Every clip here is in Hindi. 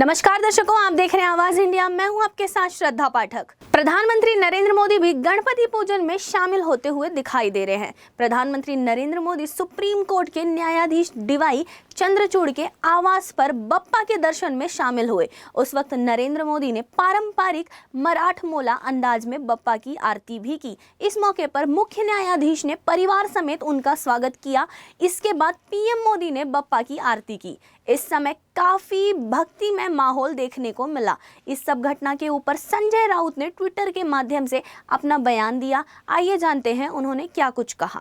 नमस्कार दर्शकों, आप देख रहे हैं आवाज इंडिया। मैं हूं आपके साथ श्रद्धा पाठक। प्रधानमंत्री नरेंद्र मोदी भी गणपति पूजन में शामिल होते हुए दिखाई दे रहे हैं। प्रधानमंत्री नरेंद्र मोदी सुप्रीम कोर्ट के न्यायाधीश डीवाई चंद्रचूड़ के आवास पर बप्पा के दर्शन में शामिल हुए। उस वक्त नरेंद्र मोदी ने पारंपरिक मराठमोला अंदाज में बप्पा की आरती भी की। इस मौके पर मुख्य न्यायाधीश ने परिवार समेत उनका स्वागत किया। इसके बाद पीएम मोदी ने बप्पा की आरती की। इस समय काफी भक्तिमय माहौल देखने को मिला। इस सब घटना के ऊपर संजय राउत ने ट्विटर के माध्यम से अपना बयान दिया। आइए जानते हैं उन्होंने क्या कुछ कहा।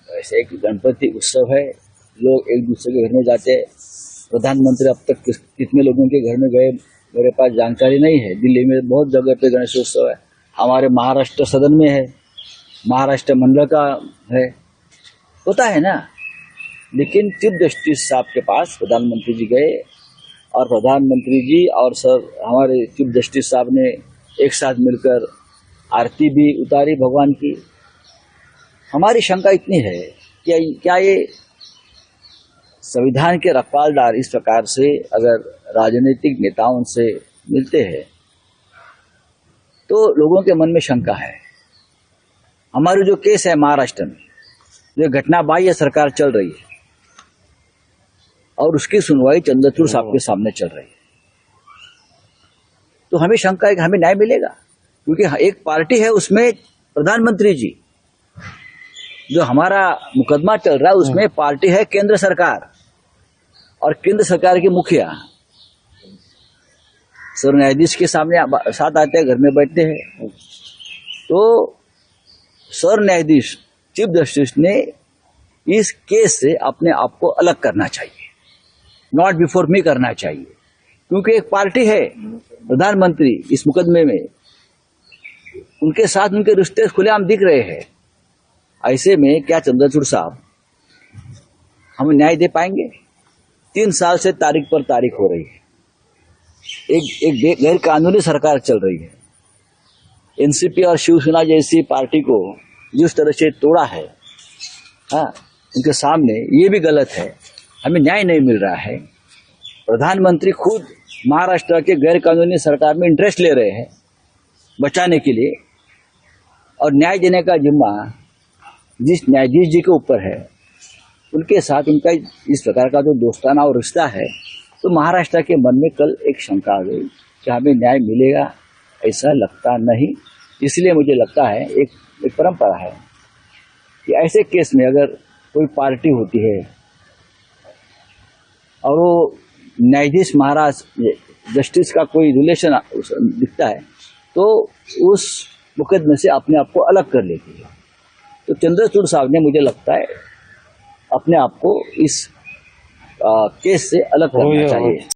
ऐसे एक गणपति उत्सव है, लोग एक दूसरे के घर में जाते हैं। प्रधानमंत्री अब तक कितने लोगों के घर में गए मेरे पास जानकारी नहीं है। दिल्ली में बहुत जगह पे गणेश उत्सव है, हमारे महाराष्ट्र सदन में है, महाराष्ट्र मंडल का है, होता है ना। लेकिन चीफ जस्टिस साहब के पास प्रधानमंत्री जी गए और प्रधानमंत्री जी और सर हमारे चीफ जस्टिस साहब ने एक साथ मिलकर आरती भी उतारी भगवान की। हमारी शंका इतनी है कि क्या ये संविधान के रखवालदार इस प्रकार से अगर राजनीतिक नेताओं से मिलते हैं तो लोगों के मन में शंका है। हमारी जो केस है महाराष्ट्र में, जो घटना बाह्य सरकार चल रही है और उसकी सुनवाई चंद्रचूड़ साहब के सामने चल रही है, तो हमें शंका है कि हमें न्याय मिलेगा। क्योंकि एक पार्टी है उसमें प्रधानमंत्री जी, जो हमारा मुकदमा चल रहा है उसमें पार्टी है केंद्र सरकार, और केंद्र सरकार के मुखिया सर न्यायाधीश के सामने साथ आते हैं, घर में बैठते हैं। तो सर न्यायाधीश चीफ जस्टिस ने इस केस से अपने आप को अलग करना चाहिए, नॉट बिफोर मी करना चाहिए। क्योंकि एक पार्टी है प्रधानमंत्री इस मुकदमे में, उनके साथ उनके रिश्ते खुलेआम दिख रहे हैं। ऐसे में क्या चंद्रचूड़ साहब हमें न्याय दे पाएंगे? 3 साल से तारीख पर तारीख हो रही है, एक गैर कानूनी सरकार चल रही है। एनसीपी और शिवसेना जैसी पार्टी को जिस तरह से तोड़ा है, हाँ, उनके सामने ये भी गलत है। हमें न्याय नहीं मिल रहा है। प्रधानमंत्री खुद महाराष्ट्र के गैर कानूनी सरकार में इंटरेस्ट ले रहे हैं बचाने के लिए, और न्याय देने का जिम्मा जिस न्यायाधीश जी के ऊपर है, उनके साथ उनका इस प्रकार का जो दोस्ताना और रिश्ता है, तो महाराष्ट्र के मन में कल एक शंका आ गई कि हमें न्याय मिलेगा। ऐसा लगता नहीं। इसलिए मुझे लगता है एक परंपरा है कि ऐसे केस में अगर कोई पार्टी होती है और वो न्यायाधीश महाराज जस्टिस का कोई रिलेशन दिखता है, तो उस मुकदमे से अपने आप को अलग कर लेती है। तो चंद्रचूड़ साहब ने, मुझे लगता है, अपने आप को इस केस से अलग करना चाहिए।